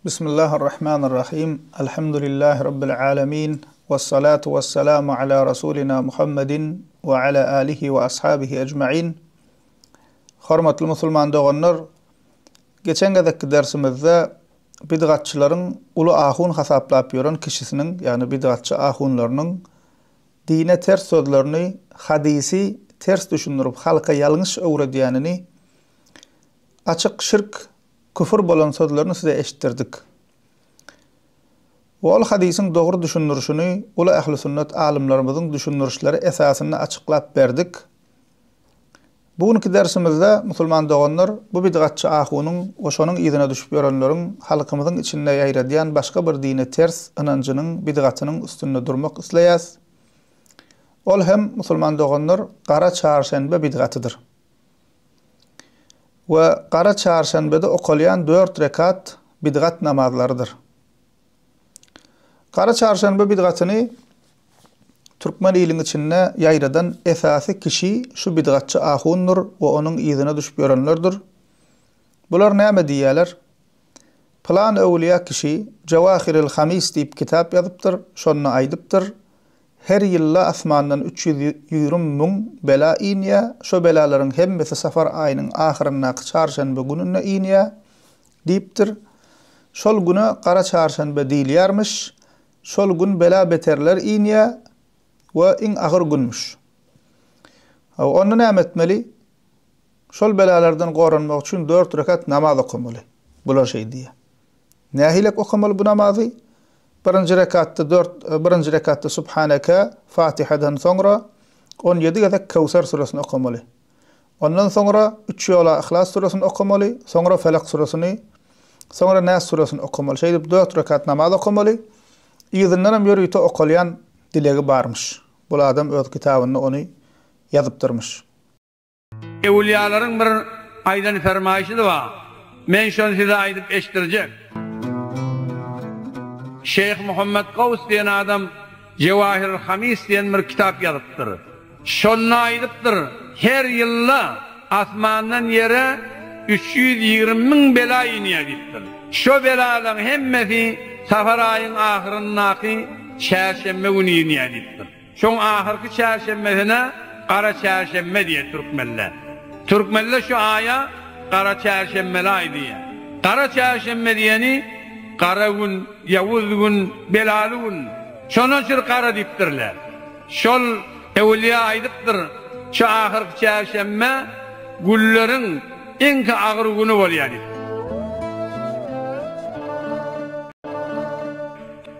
Bismillahirrahmanirrahim. Elhamdülillahi Rabbil alemin. Vessalatu vesselamu ala Rasulina Muhammedin ve ala alihi ve ashabihi ecma'in. Hormatly musulman doganlar, geçenki dersimizde bid'atçıların ulu ahun hasaplap ýören kişisinin, yani bid'atçı ahunlarynyň dine ters sözlerini, hadisi ters düşünürüp halka ýalňyş öwredýänini, açık şirk, küfür bolan sözlerini size eşittirdik. Ol hadisin doğru düşünürüşünü, ula ehli sünnet alimlerimizin düşünürüşleri esasyny açıklap berdik. Bugünkü dersimizde musulman doganlar bu bid'atçı ahunyň we şonuň ýerine düşüp ýörenleriň halkymyzyň içinde ýaýradýan başga bir dine ters inanjynyň bid'atynyň üstünde durmak isleýäs. Ol hem musulman doganlar Gara çarşembe bid'atydyr. Ve Gara çarşembede okulyan 4 rekat bid'at namazlarıdır. Gara çarşembe bid'atyny Türkmen ýylyň içinde ýaýradan esasy kişi şu bid'atçy ahundur we onuň ýerine düşüp ýörenlerdir. Bular näme diýýärler? Plan öwliýa kişi Jawahirul Hamis diýip kitap ýazypdyr, şonu aýdypdyr. Her ýylla asmandan 320 000 bela inýä, şo belalaryň hemmesi safar aýynyň ahyryna çarşembe gününe inýä diýipdir. Şol güne Gara çarşembe diýilýärmiş. Şol gün bela beterler inýä we iň agyr günmüş. Onu näme etmeli? Şol belalardan goranmak üçin 4 rekat namaz okumaly. Bular şey diýe. Nähilek okumaly bu namazy? Birinci rekatda Subhanaka Fatihadan sonra 17 gezek Kevser suresini okumaly. Ondan sonra 3 ýola İhlas suresini okumaly, sonra Felak suresini, sonra Nas suresini okumaly. Şeýdip 4 rekat namaz okumaly. Ýygynden hem ýörüýte okulýan dilegi barmış. Bu adam öz kitabynda onu ýazypdyrmyş. Ewliyalaryň bir aýdan fermaýşy bar. Men şonu size aýdyp eşitdirjek. Şeyh Muhammed Qaws diýen adam Jawahirul Hamis diýen bir kitap ýazypdyr. Şonu aýdypdyr. Her ýylla asmandan ýere 320 000 bela inýär diýipdir. Şo belalaryň hemmesi safar aýynyň ahyryndaky çarşembe günü inýär diýipdir. Şoň ahyrky çarşembesine Gara çarşembe diýer türkmenler. Türkmenler şu aýa Gara çarşembeli aý diýer. Gara çarşembe diýeni Gara gün, yavuz gün, belaly gün. Şonuň üçin Gara diýipdirler. Şol ewliýa aýdypdyr. Şu ahyrky çarşembe gülleriň iň agyr güni bolýar.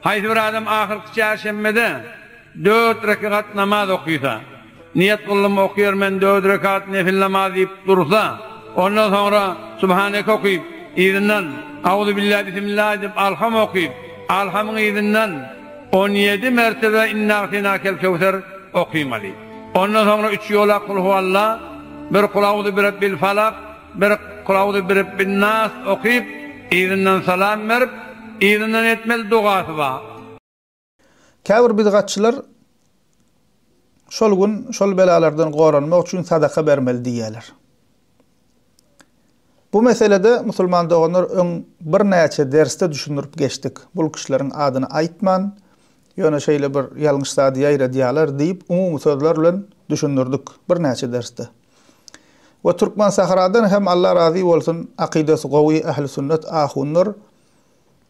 Haýsy bir adam ahyrky çarşembede 4 rekat namaz okuysa, niyet kıldım okuyar men 4 rekat nefil namaz deyip dursa, ondan sonra Subhaneke okuyup, izinden Auzu billahi bismillah deyip alham okuyup, alhamın izinden 17 mertebe inna a'taynakel kevser okuymalı. Ondan sonra 3 yola kul huvallah, bir kul auzu bi rabbil falak, bir kul auzu bi rabbin nas okuyup, izinden salam verip, izinden etmeli duası var. Käbir bid'atçylar şol gün şol belalardan goranmak üçin sadaka bermeli diýerler. Bu meselede musulman doganlar bir näçe derste düşünürüp geçdik. Bu kişileriň adyny aýtman, ýöne şeýle bir ýalňyş zady ýaýradýarlar diýip umumy sözler bilen düşünürdik bir näçe derste. We Türkmen saharadan hem Allah razy bolsun akidesi gowy ähli sünnet ahunlar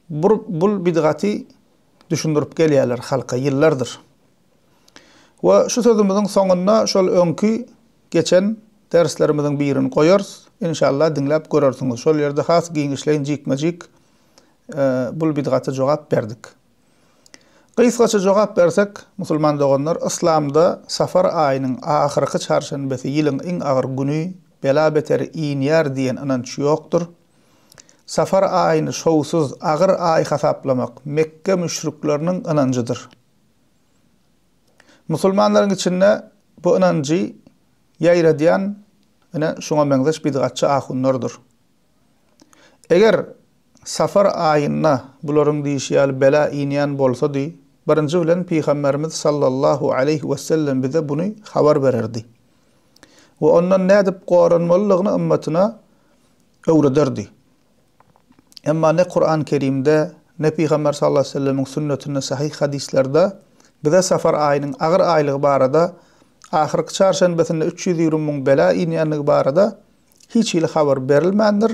bu bid'aty düşünürüp gelýärler halka ýyllardyr. Ve şu sözümüzün soňunda şol öňkü geçen derslerimizin birini goýarys. İnşallah dinläp görersiňiz. Şol ýerde has giňişleýin jikmejik bu bid'ata jogap berdik. Gysgaça jogap bersek, musulman doganlar, İslamda safar aýynyň ahyrky çarşembesi ýylyň iň agyr güni bela beter inýär diýen inanç ýokdur. Safar aýyny şowsuz agyr aý hasaplamak Mekke müşrikleriniň inanjydyr. Musulmanlaryň içinde bu inancı ýaýradýan şoňa meňzeş bid'atçy ahunlardyr. Eger safar aýyna bularyň diýişýäl bela inýän bolsady, birinji bilen Peýgamberimiz sallallahu aleyhi we sellem bize bunu habar bererdi. We ondan nädip goranmalygyny ümmetine öwrederdi. Emma ne Kur'an-ı Kerim'de ne Peygamber sallallahu aleyhi ve sellem'in sünnetinde sahih hadislerde bize safar ayının ağır aylığı barada ahirki çarşambesinde 320 min bela inýänligi barada hiç hili haber berilmändir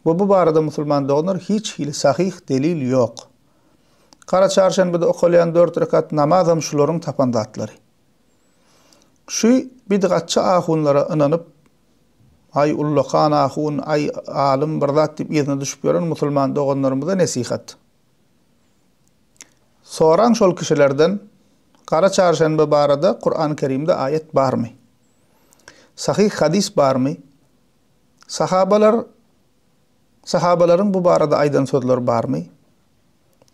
we bu barada musulman doganlar hiç hili sahih delil yok. Kara çarşambada okulyan 4 rekat namazam şularyň tapandatlary. Şu bidgatçı ahunlara inanıp ay ullakan ahun, ay alim birzat dip ýerine düşüp ýören musulman doganlarymyza nesihat. Soran şol kişilerden Kara çarşamba barada Kur'an-ı Kerim'de ayet barmy? Sahih hadis barmy? Sahabaların bu barada aydan sözler barmy?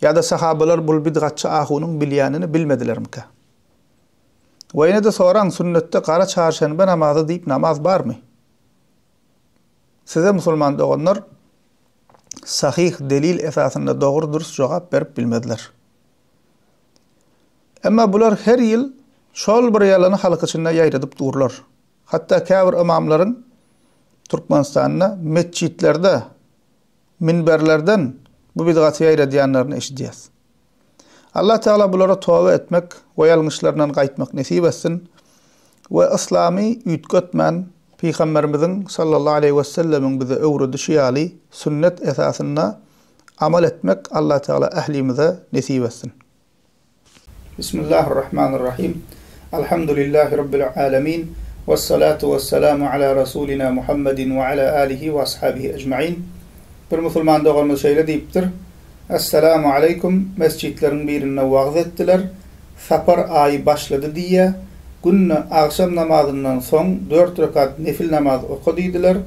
Ya da sahabalar bul bidgatçı ahunyň bilýänini bilmedilermi-ki? Ve ýene de soran sünnette kara çarşamba namazy diýip namaz barmy? Size musulman doganlar sahih delil esasında doğru dürüst jogap berip bilmediler. Emma bular her ýyl şol bir ýalyny halk içinde ýaýradyp durlar. Hatta käbir imamlaryň Türkmenistanda mescitlerde, minberlerden bu bidgaty ýaýradýanlaryny eşidýäs. Allah Teala bulara tawba etmek we ýalňyşlaryndan gaýtmak nesip etsin we islamy üýtgetmän Peygamberimiziň sallallahu aleyhi ve sellemin bize öwrüdüşi ýaly sünnet esasynda amal etmek Allah Teala ählimize nesip etsin. Bismillahirrahmanirrahim. Elhamdülillahi rabbil alamin. Vessalatu vesselamu ala rasulina Muhammedin ve ala alihi ve ashabihi ecmaîn. Bir musulman doganymyz şeýle diýipdir. Assalamu aleykum. Mescitleriň birinde wagt etdiler. Safar aýy başlady diýe günni akşam namazından soň 4 rekat nefil namaz okudydylar.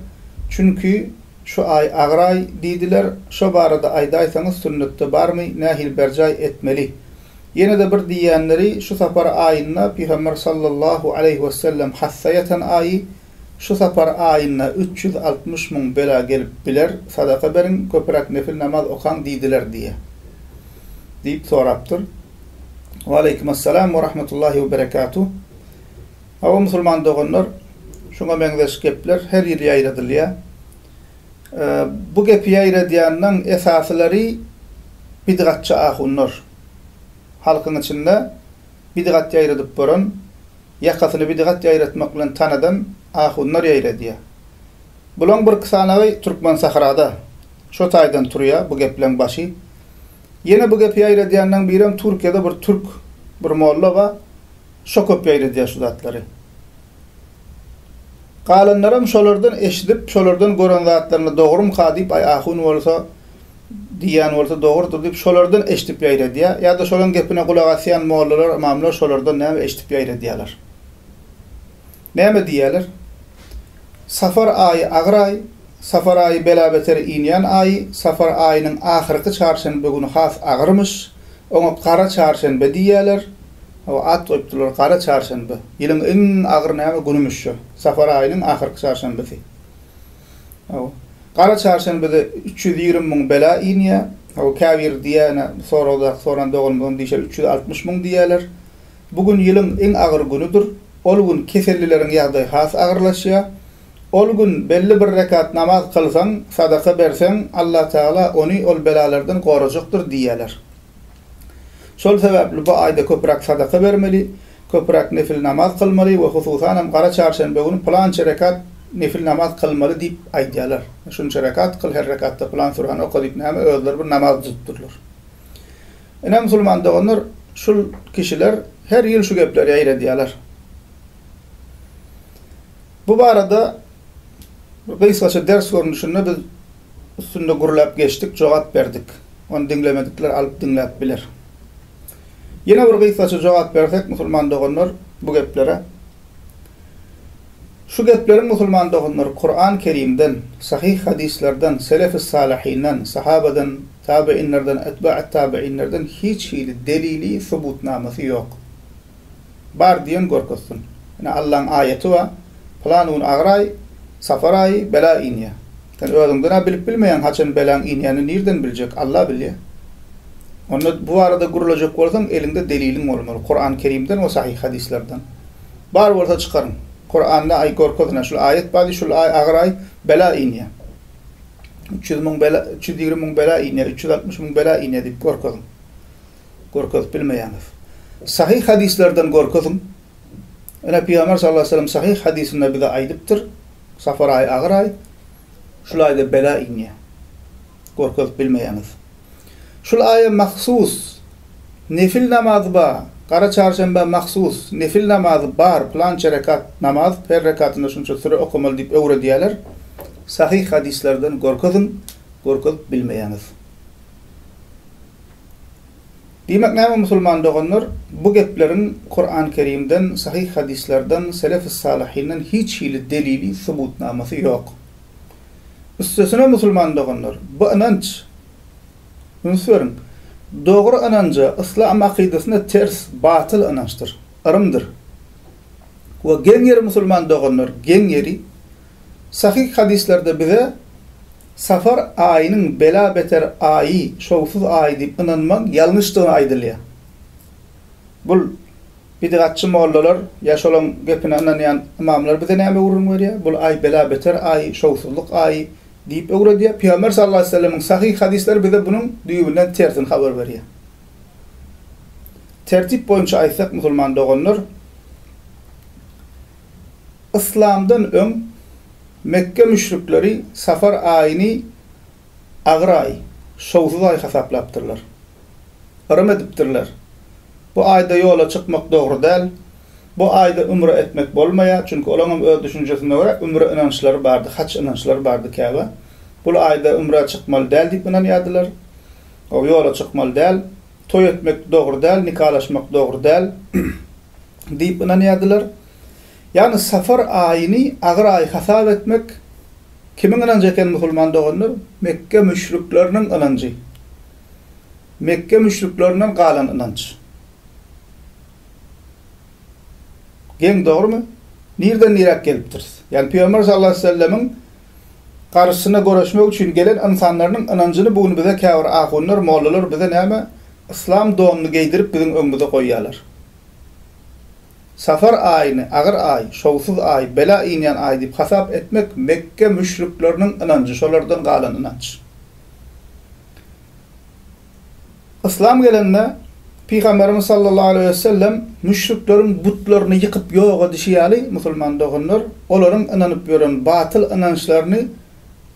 Çünkü şu ay agray diýdiler. Şu barada aýdaýsaňyz sünnette barmy? Nahil berjay etmeli. Yine de bir diýenleri şu safar aýyna Peygamber sallallahu aleyhi ve sellem hassayatan aýy şu safar aýyna 360 min bela gelip biler, sadaka berin, köpürek nefil namaz okan diýdiler diýe. Diýip sorapdyr. Wa aleykumussalam we rahmetullahi we berekatuh. Hawa musulman doganlar şoňa meňzeş gepler her ýyl ýaýradylýar. Bu gepi ýaýradýanyň esaslary bidgatçy ahunlar. Halkın içinde bidgat ýaýradyp boran, ýakasyny bidgat ýaýratmak bilen tanadan ahunlar ýaýradýar. Bulan bir kysanagy Türkmen sahrada şo taýdan turýar bu gepleň başy. Ýene bu gep ýaýradýanyň birim Türkiýede bir türk bir molla ba şo köp ýaýradýar şu zatlary. Galanlaram şolardan eşidip şolardan gören zatlaryny dogrum hadyp ay ahun bolsa diýen bolsa dogrudur diýip şolardan eşitip ýaýradýar. Ya da şolaryň gepine kulak asýan mollalar, imamlar şolardan näme eşitip ýaýradýarlar. Näme diýerler? Safar aýy agray, safar aýy belabeter inýän aýy, safar aýynyň ahyrky çarşamba güni has agyrmyş, oňa kara çarşamba diýerler. O at toýupdylar kara çarşamba. Ýylyň iň agyr näme günümüş şu. Safar aýynyň ahyrky çarşambasy. Kara çarşambada 320 min bela inýär. O käbir diýene soran dogan diýişer 360 min diýerler. Bugün ýylyň iň agyr günüdür. Ol gün kesellileriň ýagdaýy has agyrlaşýar. Ol gün belli bir rekat namaz kılsaň, sadaka berseň, Allah Teala onu ol belalardan gorajakdyr diýerler. Şol sebäpli bu aýda köprak sadaka bermeli, köprak nefil namaz kılmaly we hususan kara çarşamba günü plança rekat nefil namaz kılmaly diýip aýdýarlar. Şunça rekat kıl, her rekatda plan suran okudyp näme özleri bir namaz tutdurlar. Ene musulman doganlar şol kişiler her ýyl şu gepleri ýaýradýarlar. Bu barada gysgaça ders görnüşinde biz üstünde gurulap geçtik, jogap berdik. Onu dinlemedikler, alıp dinläp biler. Yine bir gysgaça jogap bersek musulman doganlar bu geplere. Şu geplerin musulman doganlar Kur'an-ı Kerim'den, sahih hadislerden, selef-i salihinden, sahabadan, tabi'inlerden, etba'at tabi'inlerden hiç delili, subutnamasy yok. Bar diýen gorkossun. Yani Allah'ın ayeti wa planun agray, safar aýy, bela inýär. Sen özüňden bilip bilmeýän haçan belan inýäni nerden biljek? Allah bilýär. Onu bu arada gurulajak bolsaň elinde delilin bolmaly. Kur'an-ı Kerim'den we sahih hadislerden. Bar bolsa çykaryn. Kur'an'da ay gorkozna şol ayet bady şol ay agray bela inýär. 320.000 bela ine, 360.000 bela ine dip gorkozun. Gorkoz bilmeýäňiz. Sahih hadislerden gorkozun. Ana Peygamber sallallahu aleyhi ve sellem sahih hadisinde bize aýdypdyr. Safar aý, agyr aý. Şulayda bela ine. Gorkoz bilmeýäňiz. Şul aýa mahsus nefil namazı bar. Qara çarşamba mahsus nefil namazı bar. Plança rekat namaz, her rekatında şunça süre okumaly dip öwre diýerler. Sahih hadislerden gorkozun, gorkoz bilmeýäňiz. Diýmek näme musulman doganlar, bu geplerin Kur'an-ı Kerim'den, sahih hadislerden, selef-i salihinden hiç hili delili, subutnaması yok. Üstesine musulman doganlar, bu inanç, bunu söyleyeyim, doğru inancı, İslam akidesine ters, batıl inançtır, arımdır. Ve gen yeri musulman doganlar, gen yeri, sahih hadislerde bize, safar ayının bela beter ayı, şovsuz ayı deyip inanmak yanlıştığını aydılıyor. Bul bid'atçı mollalar, yaş olan gepine inanayan imamlar bize näme urun veriyor? Bul ay bela beter ayı, şovsuzluk ayı deyip öwre diýär. Peygamber sallallahu aleyhi ve sellem'in sahih hadisleri bize bunun düýbünden tersin haber veriyor. Tertip boyunca aýtsak musulman doganlar, İslam'dan ön Mekke müşrikleri safar ayini agyr ay, şowsuz ay hasaplapdyrlar. Irım edipdirler. Bu ayda yola çıkmak doğru değil. Bu ayda umre etmek bolmaýar, çünkü olaňam öz düşünjesine göre umre inançlary bardy, haç inançlary bardy käbe. Bu ayda umre çıkmaly değil diýip inanýardylar. O yola çıkmaly değil, toy etmek doğru değil, nikahlaşmak doğru değil diýip inanýardylar. Yani safar ayini agyr ay hasap etmek kimin inancı eken musulman doganlar? Mekke müşriklerinin inancı. Mekke müşriklerinden galan inanç. Gen doğru mu? Nereden nirak gelipdir? Yani Peygamber sallallahu aleyhi ve sellemin karşısına görüşmek için gelen insanların inancını bugün bize käwir ahunlar, mollalar bize näme? İslam donunu giydirip bizim öňümüze koýýarlar. Safar ayını, agyr ay, şowsuz ay, bela inen ay diýip hasap etmek Mekke müşriklerinin inancı, şolardan galan inanç. İslam gelende Peygamberimiz sallallahu aleyhi ve sellem müşriklerin butlaryny yıkıp ýok edýärli musulman doganlar, olaryň inanyp ýören batyl inançlaryny,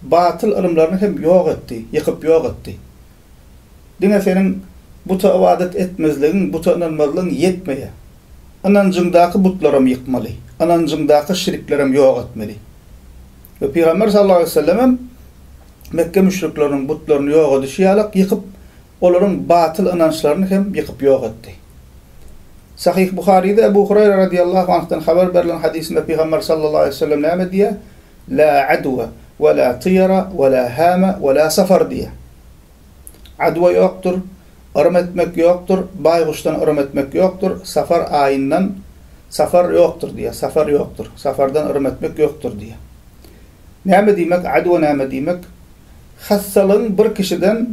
batyl ilmlaryny hem ýok etdi, yıkıp ýok etdi. Diňe senin buta ibadet etmezligiň, buta inanmazlygyň ýetmeýär. Inancındaky butlarym yıkmaly. Inancındaky şirklerim ýok etmeli. Ve Peygamber sallallahu aleyhi ve sellem Mekke müşriklerinin butlaryny ýok edýärlik, yıkıp olaryň batyl inançlaryny hem yıkıp ýok etdi. Sahih Buhari'de Ebu Hureyre radıyallahu anh'tan haber verilen hadisinde Peygamber sallallahu aleyhi ve sellem näme diýär? La adwa ve la tiyara ve la hama ve la safar diýär. Adwa ýokdur, ırım etmek ýokdur, baýguşdan ırım etmek ýokdur, safar ayından safar ýokdur diýär, safar ýokdur, safardan ırım etmek ýokdur diýär. Näme diýmek, adwa näme diýmek? Hassalyň bir kişiden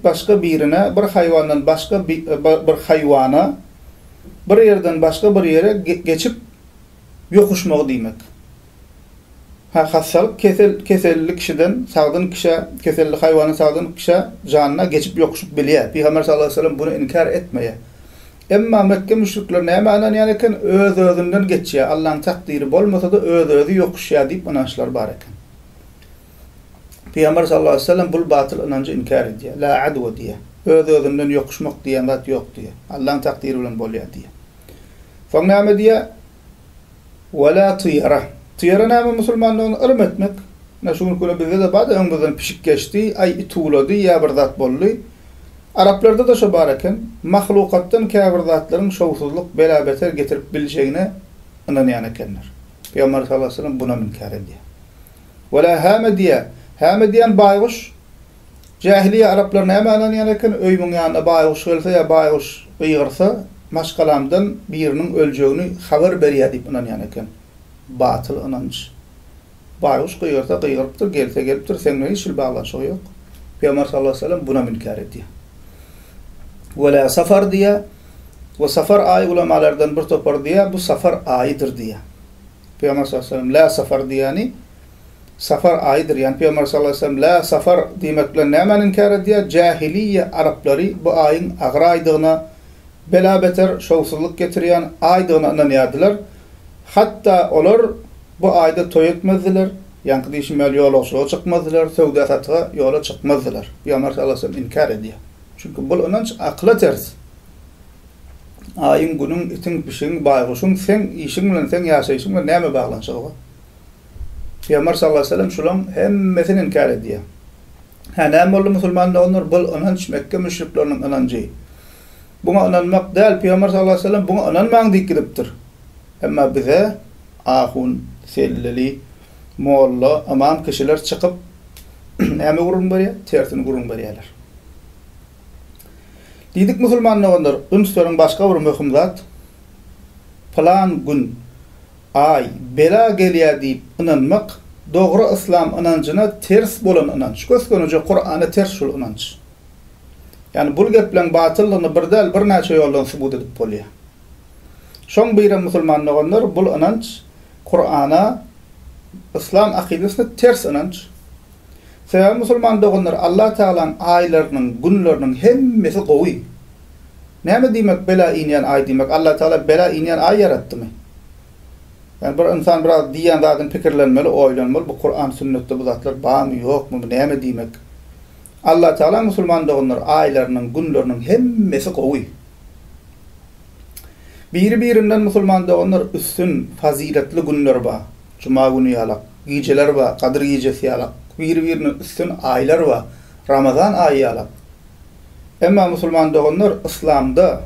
başga birine, bir haýwandan başga bir haýwana, bir yerden başga bir yere geçip ýokuşmak diýmek. Hassalyk kesellik kişiden sagdyn kişi, kesellik haýwany sagdyn kişi janyna geçip ýokuşup bilýär. Peygamber sallallahu aleyhi ve sellem bunu inkar etmeýär. Emma Mekke müşrikleri näme ananýar eken? Öz-özünden geçýär. Allah'ın takdiri bolmasa da öz-özü ýokuşýar diýip inançlar bar eken. Peygamber sallallahu aleyhi ve sellem bu batyl inancı inkar edýär. La adwa diýär. Öz-özünden ýokuşmak diýen zat ýok diýär. Allah'ın takdiri bilen bolýar diýär. Fa näme diýär? Wa la tiyara. Tiyara näme musulmanlygyny ırım etmek. Näşuň köle bize de bada öňümizden pişik geçdi, ay itulady, ýa bir zat boldy. Araplarda da şo bar eken, mahlukatdan käbir zatlaryň şowsuzluk bela beter getirip biljeğine inanýan ekenler. Peygamber sallallahu aleyhi ve sellem buna inkar edýär. Wa la hama diýär. Hama diýen baýguş. Jahiliýe Araplar näme ananýan eken? Öýmüň ýanyna baýguş gelse ýa baýguş ýygyrsa, maşgalamdan biriniň öljegini haber berýär diýip inanýan eken. Batyl inanç. Baýguş ýygyrsa ýygyrypdyr, gelse gelipdir, seňle hiç baglaşygy ýok. Peygamber sallallahu aleyhi ve sellem buna inkar edýär. Ve la safar diýär. Ve safar aý ulamalardan bir topar diýär, bu safar aýydyr diýär. Peygamber sallallahu aleyhi ve sellem la safar diýäni safar ayıdır. Yani Peygamber sallallahu aleyhi ve sellem la safar demekle näme inkar ediyor? Cahiliye Arapları bu ayın agyr aýdygyna bela beter şowsuzlyk getirýän aýdygyna inanýardylar. Hatta olar bu aýda toý etmezdiler. Ýa-ni diýişmeli ýola çykmazdylar, söwda satga ýola çykmazdylar. Peygamber sallallahu aleyhi ve sellem inkar ediyor. Çünkü bu inanç akla ters. Ayın günün itin pişin baýguşun sen işin bilen sen ýaşaýşyň bilen näme baglanşygy bar? Peygamber sallallahu aleyhi ve sellem şulan hemmesini inkar ediyor. Näme boldy musulmanlar onlar bol inanç Mekke müşrikleriniň inancı. Buna inanmak däl Peygamber sallallahu aleyhi ve sellem buna inanmaň diýip gidipdir. Emma bize ahun, selleli, molla, amam kişiler çıkıp näme gurun berýär? Tersini gurun berýärler. Diýdik musulmanlar onlar ünslerin başga bir möhüm zat plan gün ay bela gelýär diýip inanmak dogry islam inançyna ters bolan inanç. Kösgönüje Qur'ana ters şol inanç. Yani bu gep bilen batyllygyny birdäl bir näçe ýoldan subut edip bolýar. Şoň biri musulmanlar onlar bu inanç Qur'ana İslam akidesine ters inanç. Sebäbi musulmanlar onlar Allah Taala'nın aýlarynyň, günleriniň hemmesi gowy. Näme diýmek bela inýän aý diýmek? Allah Taala bela inýän aý yaratdymy? Yani bir insan biraz diýen zatyn pikirlenmeli, oýlanmaly. Bu Kur'an sünnetde bu zatlar barmy, ýokmy? Näme diýmek? Allah Taala musulmanlar onlar aýlarynyň, günleriniň hemmesi gowy. Biri-birinden musulmanlar onlar üstün faziletli günler bar. Cuma günü ýalak, gijeler bar, Kadir gijesi ýalak. Bir-birinin üstün aylar bar. Ramazan aýy ýalak. Emma musulmanlar onlar İslamda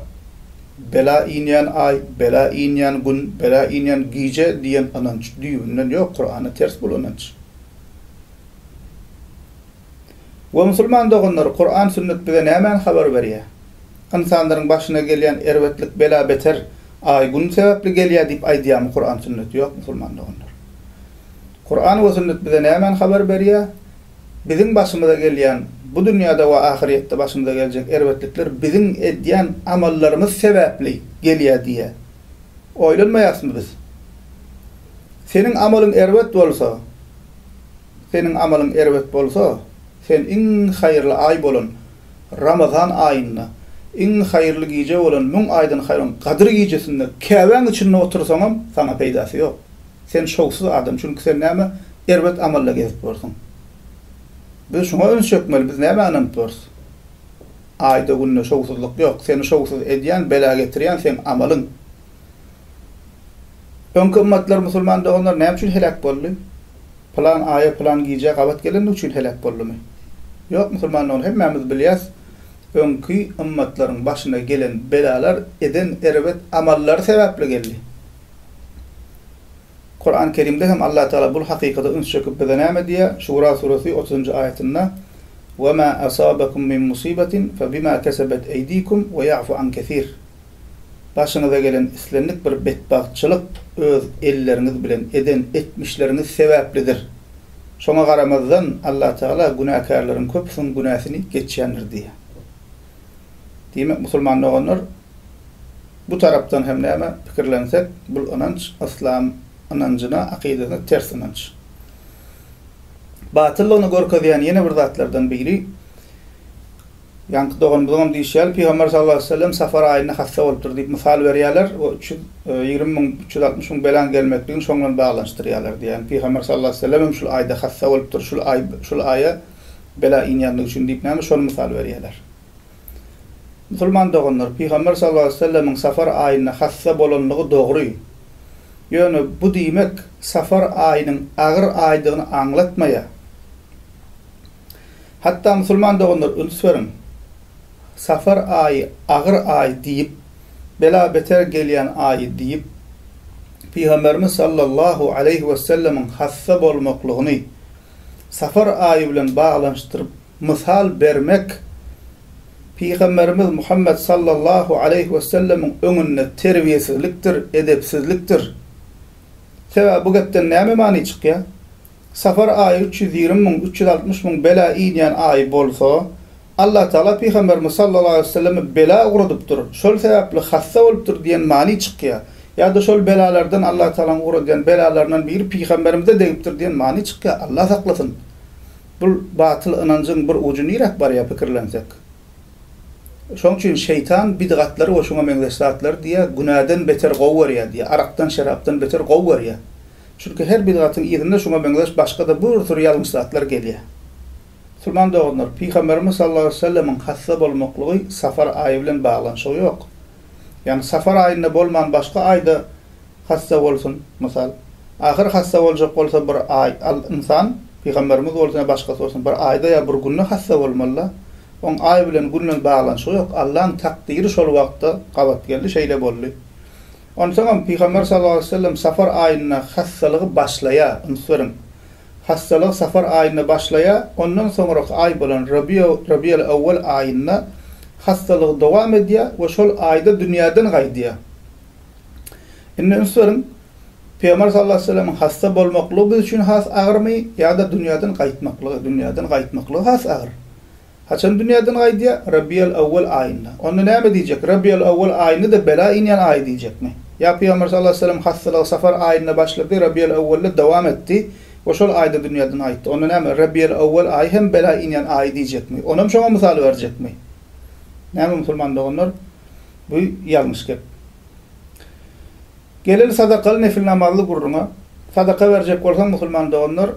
bela inýän ay, bela inýän gün, bela inýän gije diýen inanç diýünden ýok, Qur'ana ters bolanç. Ve musulmanlar onlar Qur'an sünnet bize näme habar berýär? İnsanlaryň başyna gelýän erwetlik bela beter ay gün sebäpli gelýär diýip aýdýarmy Qur'an sünnet ýok musulmanlar onlar. Qur'an we sünnet bize näme habar berýär? Bizim başymyza gelýän bu dünýäde we ahiretde başymyza geljek erwetlikler bizim edýän amallarymyz sebäpli gelýär diýe. Oýlanmaýasmy biz? Senin amalyň erwet bolsa, sen iň haýyrly ay bolan Ramazan aýyna, iň haýyrly gije bolan müň aýdan haýran Kadir gijesinde käbäň içinde otursaňam sana peýdasy ýok. Sen şowsuz adam, çünkü sen näme erwet amalla gezip borsun. Biz şuna öns çökmeli, biz näme ananyp bors? Aýda günne şowsuzlyk ýok, seni şowsuz edýän, bela getirýän sen amalyň. Öňkü ummatlar musulmanlar onlar näme üçin helak boldy? Plan aýa, plan gije gabat gelen üçin helak boldymy? Ýok, musulmanlar hemmemiz bilýäs. Öňkü ummatlaryň başyna gelen belalar eden erwet amallar sebäpli geldi. Kur'an-ı Kerim'de hem Allah Teala bu hakikati üns çöküp bize näme diýär? Şura suresi 30. ayetinde وَمَا أَصَابَكُم مِّن مُّصِيبَةٍ فَبِمَا كَسَبَتْ أَيْدِيكُمْ وَيَعْفُ عَنْ كَثِيرٍ. Başınıza gelen islenlik bir bedbahtçılık öz elleriniz bilen eden etmişleriniz sebäplidir. Şoňa garamazdan Allah Teala günahkarlaryň köpüsiniň günahyny geçýändir diýär. Diýmek musulmanlar onlar bu tarapdan hem näme pikirlensek bu inanç İslam inancına, akidesine ters inanç. Batıllygyny gorkadýan ýene bir zatlardan biri ýanky dogan diýişýär, Peygamber sallallahu aleyhi ve sellem safar aýyna hassa bolupdyr diýip misal berýärler. O 20.000-360.000 belan gelmekligini şoňdan baglanşdyrýarlar diýen. Peygamber sallallahu aleyhi ve sellem şol aýda hassa bolupdyr, şol aýa bela inýänligi üçin diýip näme şol misal berýärler. Musulman doganlar Peygamber sallallahu aleyhi ve sellem'in safar aýyna hassa bolanlygy dogry. Ýöne bu diýmek safar aýynyň agyr aýdygyny aňlatmaýar. Hatta musulman doganlar ünsürin safar aýy agyr aý diýip bela beter gelýän aý diýip Peygamberimiz sallallahu aleyhi ve sellem'in hassa bolmaklygyny safar aýy bilen baglanşdyryp misal bermek Peygamberimiz Muhammed sallallahu aleyhi ve sellem'in öňünde terbiýesizlikdir, edepsizlikdir. Sebäbi bu gepden näme many çykýar? Safar aýy 320.000-360.000 bela inýän aý bolsa, Allah Taala Peygamberimiz sallallahu aleyhi ve sellem bela ugradypdyr. Şol sebäpli hassa bolupdyr diýen many çykýar. Ya da şol belalardan Allah Taala'nın uğrayan belalarından biri peygamberimize deyipdir diyen mani çıkıyor. Allah saklasın. Bu batıl inancın bir ucunu irak var ya pikirlensek. Şoň üçin şeytan bidgatlary we şoňa meňzeşatlar diýe günahdan beter gowar ya diýe, arakdan şerapdan beter gowar ya. Çünki her bidgatyň ýerinde şoňa meňzeş başga da bir tür ýalňyşlatlar gelýär. Sulman dognar Peygamberimiz sallallahu aleyhi ve sellem'in hassa bolmaklygy safar aýy bilen baglanşygy ýok. Yani safar aýyna bolman başga aýda hassa bolsun, mysal, ahir hassa boljak bolsa bir aý insan Peygamberimiz bolsa başga bolsun bir aýda ya bir günne hassa bolmaly. On aý bilen günlen baglanşygy ýok. Allah'ın takdiri şol wagtda gabat geldi, şeýle boldy. Ondan Peygamber sallallahu aleyhi ve sellem safar aýyna hassalygy başlaýa, unsurun. Hassalyk safar aýyna başlaýa, ondan soňra aý bolan Rabiul Awwal aýyna hassalyk dowam edýär we şol aýda dünýäden gaýdýar. Indi unsurun Peygamber sallallahu aleyhi ve sellem hassa bolmaklygy üçin has agyrmy ýa-da dünýäden gaýtmaklygy has agyr. Haçan dünýäden gaýdýar Rabiul Awwal aýyna. Onda näme diýjek? Rabiul Awwal aýyny da bela inýan aý diýjekmi? Ya Peygamber sallallahu aleyhi ve sellem hassalyk safar aýyna başlady, Rabiul Awwalda dowam etdi. O şol aýda dünýäden aýtdy. Onda näme? Rabiul Awwal aý hem bela inýan aý diýjekmi? Onam şoňa mysal berjekmi? Näme musulman doganlar? Bu ýalňyş gep. Gelel sadakaly nefil namazly gurruna. Sadaka berjek bolsaň musulman doganlar,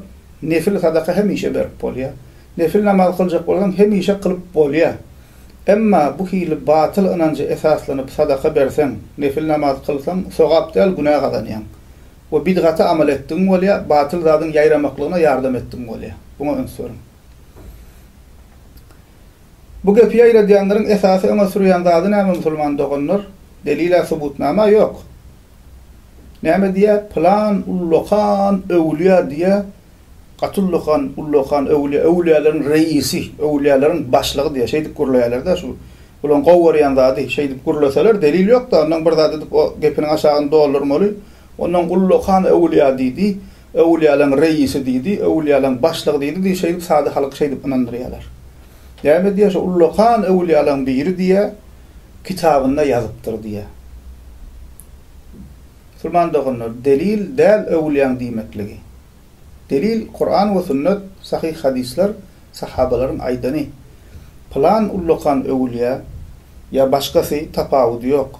nefil sadaka hemişe berip bolýar. Nefil namaz kılacak bolsaň hemişe kılıp bolýar. Emma bu hili batıl inancı esaslanyp sadaka bersen, nefil namaz kılsaň sowap däl günah kazanýan. O bidgata amal etdiň bolýar, batıl zadyň ýaýramaklygyna ýardam etdiň bolýar. Buňa öňsürüm. Bu gepi ýaýradýanlaryň esasy öňe sürýän zady näme musulman doganlar? Delil-i subutnama ýok. Näme diýär? Plan ullokan öwliýa diýär. Qatulluqan, ulluqan, öwliýalaryň reisi, öwliýalaryň başlygy diýe şeýdip gurlaýarlar-da şu. Ulan gowwaryan zady şeýdip gurlasalar delil ýok da ondan bir zady o gepiniň aşagyny doldurmaly. Ondan ulluqan öwliýa diýdi, öwliýalaryň reisi diýdi, öwliýalaryň başlygy diýdi, şeýdip sady halyk şeýdip inandyrýarlar. Ýa-da diýär şu ulluqan öwliýalaryň biri diýe kitabynda ýazypdyr diýe. Sulman doganlar delil däl öwliýan diýmekligi. Delil Kur'an ve sünnet, sahih hadisler, sahabalaryň aýdany. Plan ulluqan öwliýa ya başgasy tapawudy ýok.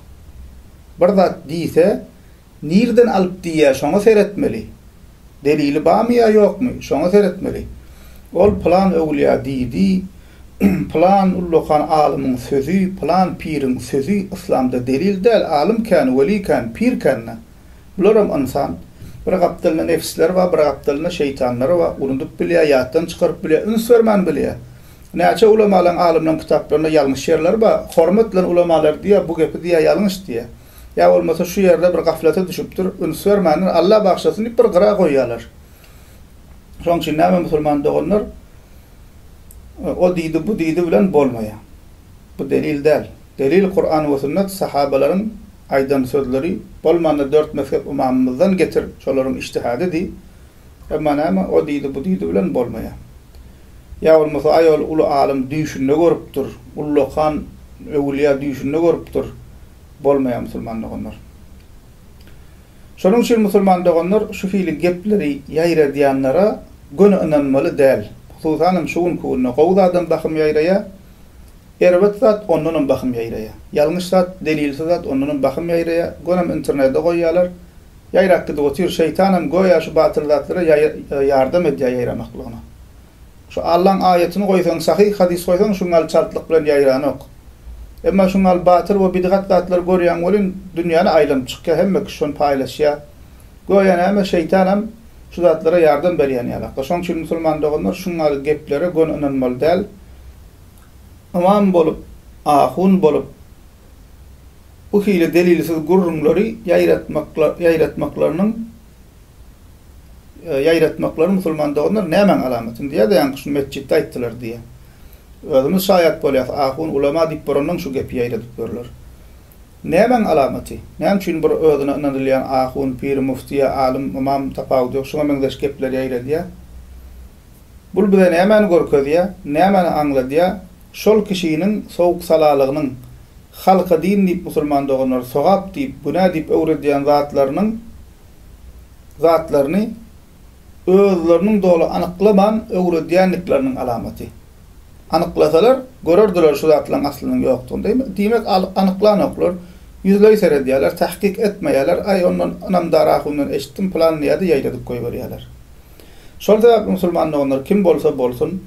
Bir zat diýse, nirden alyp diýär, şoňa seretmeli. Delili barmy ýa ýokmy? Şoňa seretmeli. Ol plan öwliýa diýdi, plan ulluqan alymyň sözü, plan piriň sözü İslamda delil däl, alim kan, weli kan, pir kan. Bularam insan bir gapdylna nefsler we bir gapdylna şeytanlar we unutup bilýär, ýatdan çykaryp bilýär, ünsürmän bilýär. Näçe ulamalaryň alimlaryň kitaplarynda ýalňyş şerler bar, hormat bilen ulamalar diýär, bu gepi diýär ýalňyş diýär. Ya bolmasa şu ýerde bir gaflata düşüpdir, ünsürmän Allah bagşlasyn diýip bir gyra goýýarlar. Şoň üçin näme musulman doganlar? O diýdi, bu diýdi bilen bolmaýar. Bu delil däl. Delil Kur'an we sünnet sahabalaryň aýdan sözleri bolmanda 4 mezhep imamymyzdan getir, şolaryň ijtihady. Emma näme o diýdi, bu diýdi bilen bolmaýar. Ya bolmasa aýol ulu alim düşünde görüpdir, ulluqan öwliýa düşünde görüpdir. Bolmaýar musulman doganlar. Şonuň üçin musulman doganlar şu fiili gepleri ýaýradýanlara göne inanmaly däl. Hususan şuň kunna gowdadan bakym ýaýraýa, erwet zat ondan bakym ýaýraýa. Ýalňyş zat, delilsiz zat ondan bakym ýaýraýa. Gönem internetde goýýarlar. Ýaýrakdy goýur şeytanam goýa şu batıl zatlara ýardam edýär ýaýramaklygyna. Şu Allah'ın ayetini goýsaň, sahih hadis goýsaň şuňal çartlyk bilen ýaýranok. Emma şuňal batıl we bidgat zatlar görýän bolyn dünýäni aýlanyp çykýar, hemme kişi paýlaşýar. Goýan hem şeytanam şu zatlara ýardam berýän ýalar. Şoň üçin musulman doganlar şuňal geplere gön inanmaly däl. Aman bolup, ahun bolup, bu hili delilsiz gurrunlary ýaýratmaklaryň musulman doganlar nämen alamatyny diýär, ýa-da şu mesjitde aýtdylar diýär. Özümüz şaýat bolýar, ahun ulama diýip borandan şu gepi ýaýradyp berler. Nämen alamaty? Näme üçin bir özüne inanylýan ahun, pir, muftiýa, alim, imam tapawdy, şoňa meňzeş gepler ýaýradýar. Bul bilen nämen görkezýär, nämen aňladýar? Şol kişinin soğuk salalygynyň, halka din deyip musulman doğanlar sogap deyip buna deyip öwrediyen zatlarını özlerinin dolu anyklaman öwrediyenliklerinin alamati. Anyklasalar görerdiler şu zatlaryň aslynyň ýokdugyny. Demek anyklanoklar yüzleri seyrediyorlar, tahkik etmeýärler. Ay ondan anamdar ahundan eşitdim plan niyadi ýaýladyp goýberýärler. Şol sebäpli musulman doğanlar kim bolsa bolsun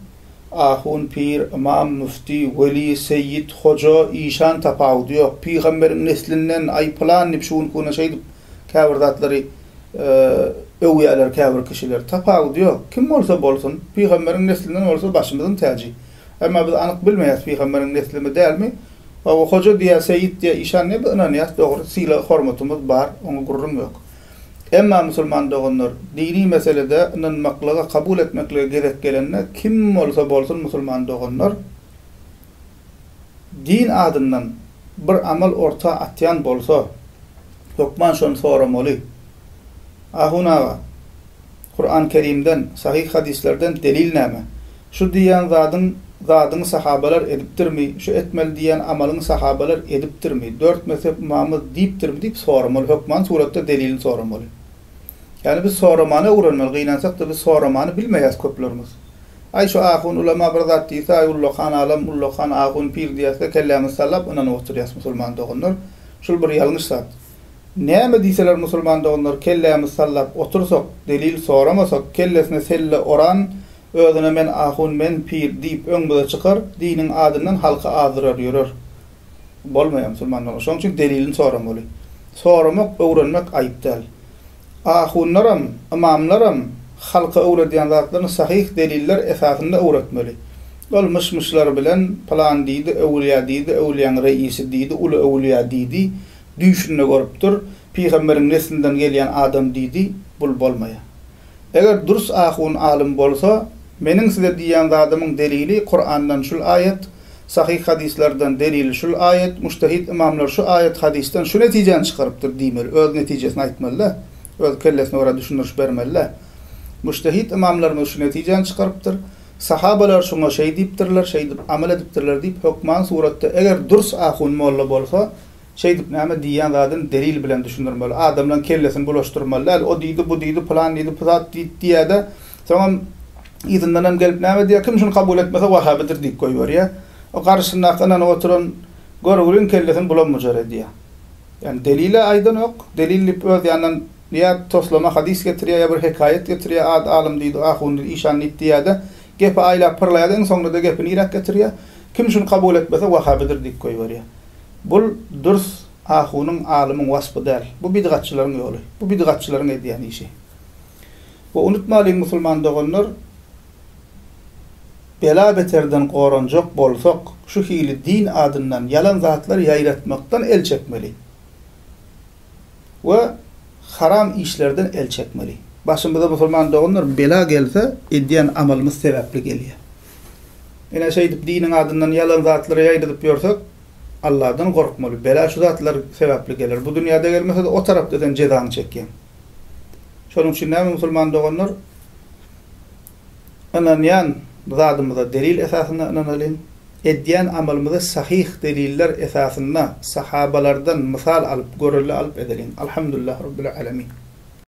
ahun, pir, imam, mufti, veli, seyyid, hoca, işan tapawdy ýok. Peýgamberiň neslinden ay plan nip şuun kuna şeýdip käbir zatları öwýärler, käbir kişiler tapawdy ýok. Kim bolsa bolsun peýgamberiň neslinden bolsa başymyzyň täji. Emma biz anyk bilmeýäs peýgamberiň neslimi dälmi? O hoca diýä, seyyid diýä, işan ne bilýär, dogry sila hormatymyz bar, oňa gurrun ýok. Emma musulman doğanlar dini meselede inanmaklyga, kabul etmeklige gerek gelende kim bolsa bolsun musulman doğanlar din adından bir amal orta atyan bolsa hukman şonu soramaly. Ahuna Kur'an-ı Kerim'den, sahih hadislerden delil näme? Şu diýen zadyň sahabalar edipdirmi? Şu etmeli diýen amalyň sahabalar edipdirmi? 4 mezhep imamy diýipdirmi diýip soramaly. Hukman suratda delilini soramaly. Yani biz soramany öwrenmeli, gynansak da biz soramany bilmeýäs köplerimiz. Ay şu ahun ulama bir zat diýse, ay ullohan alam, ullohan ahun pir diýse, kellemi sallap onan oturýas musulman doğanlar. Şol bir ýalňyş zat. Näme diýseler musulman doğanlar, kellemi sallap otursak, delil soramasak, kellesine selle oran, özüne men ahun, men pir diýip öňüne çykar, diniň adyndan halka azdyrar ýörer. Bolmaýar musulman doğanlar. Şoň üçin delilini soramaly. Soramak, öwrenmek aýyp däl. Ahunlaram, imamlaram halka öwrediyen zatlaryny sahih deliller esasında öwretmeli. Ol mışlar bilen plan diýdi, öwliýa diýdi, öwliýanyň reisi diýdi, uly öwliýa diýdi, düşünne görüpdir, peýgamberiň neslinden gelýän adam diýdi, bul bolmaýar. Eger durus ahun alim bolsa, meniň size diýen zadymyň delili Kur'andan şul ayet, sahih hadislerden delili şul ayet, mujtehid imamlar şu ayet hadisten şu netijeni çykarypdyr diýmeli, öz netijesini aýtmalylar. Öz kellesine ora düşünürüş bermeliler. Mujtehid imamlarımız şu netijeni çykarypdyr. Sahabalar şuna şeý diýipdirler, şeý diýip amel edipdirler diýip hukman suratda eger durs ahun molla bolsa, şeý diýip näme diýen zadyny delil bilen düşündirmeli. Adamdan kellesini bulaşdyrmalylar. O diýdi, bu diýdi, plan diýdi, puzat diýdi. Tamam, izinden gelip näme diýär, kim şunu kabul etmese wahabidir diýip goýberýär. O garşyna kanan oturan görgülün kellesini bulanmajar diýär. Yani delile aýdan ok, delilli öz ýandan ya toslama hadis getirýär, ya bir hekayet getirýär, alim diýdi, ahun işan diýdi, gepi aýlap pyrlaýar, en soňra gepini irak getirýär. Kim şunu kabul etmese wahabidir diýip goýberýär. Bul durs ahunyň alymyň wasfy däl. Bu bidgatçylaryň ýoly. Bu bidgatçylaryň edýän işi. Bu unutmaly musulman doğanlar bela beterden goranjak bolsak, şu hili din adyndan yalan zatlar ýaýratmakdan el çekmeli. Ve haram işlerden el çekmeli. Başımıza musulman doğanlar bela gelse edýän amalymyz sebäpli gelýär. Ene şeýdip diniň adyndan yalan zatlary ýaýradyp ýörsak, Allah'dan korkmaly. Bela şu zatlar sebäpli gelir. Bu dünýäde gelmese de o tarapdan jezany çekýän. Şonuň üçin näme musulman doğanlar ananýan zadymyza delil esasında ananaly. Edýän amalymyza sahih deliller esasında sahabalardan misal alıp görüli alıp edelim. Elhamdülillah Rabbil alemin.